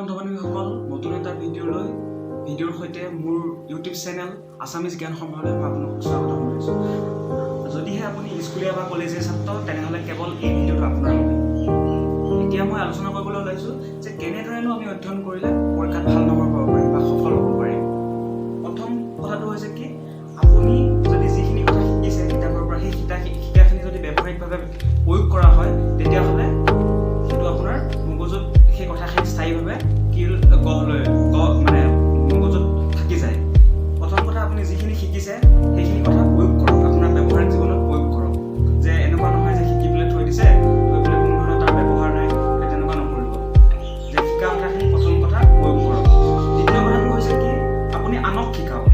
বন্ধু-বান্ধৱীসকল, নতুন এটা ভিডিঅ'ৰ সৈতে মোৰ ইউটিউব চেনেল আছামিজ জ্ঞান সম্ভাৰলৈ মই আপোনাক স্বাগতম জনাইছোঁ। যদিহে আপুনি স্কুলীয়া বা কলেজীয়া ছাত্ৰ তেনেহ'লে কেৱল এই ভিডিঅ'টো আপোনাৰ বাবে। এতিয়া মই আলোচনা কৰিবলৈ ওলাইছোঁ যে কেনেদৰেনো আমি অধ্যয়ন কৰিলে পৰীক্ষাত ভাল নম্বৰ পাব পাৰিম বা সফল হ'ব পাৰিম। প্ৰথম কথাটো হৈছে কি, আপুনি যদি যিখিনি কথা শিকিছে কিতাপৰ পৰা সেই শিকাখিনি যদি ব্যৱহাৰিকভাৱে প্ৰয়োগ কৰা হয় তেতিয়াহ'লে সেইটো আপোনাৰ মগজুত সেই কথাখিনি স্থায়ীভাৱে মগজুত থাকি যায়। প্ৰথম কথা, আপুনি যিখিনি শিকিছে সেইখিনি কথা প্ৰয়োগ কৰক, আপোনাৰ ব্যৱহাৰিক জীৱনত প্ৰয়োগ কৰক। যে এনেকুৱা নহয় যে শিকি পেলাই থৈ দিছে, থৈ পেলাই কোনো ধৰণৰ তাৰ ব্যৱহাৰ নাই, তেনেকুৱা নকৰিব। যে শিকা কথাখিনি প্ৰথম কথা প্ৰয়োগ কৰক। দ্বিতীয় কথাটো হৈছে কি, আপুনি আনক শিকাওক।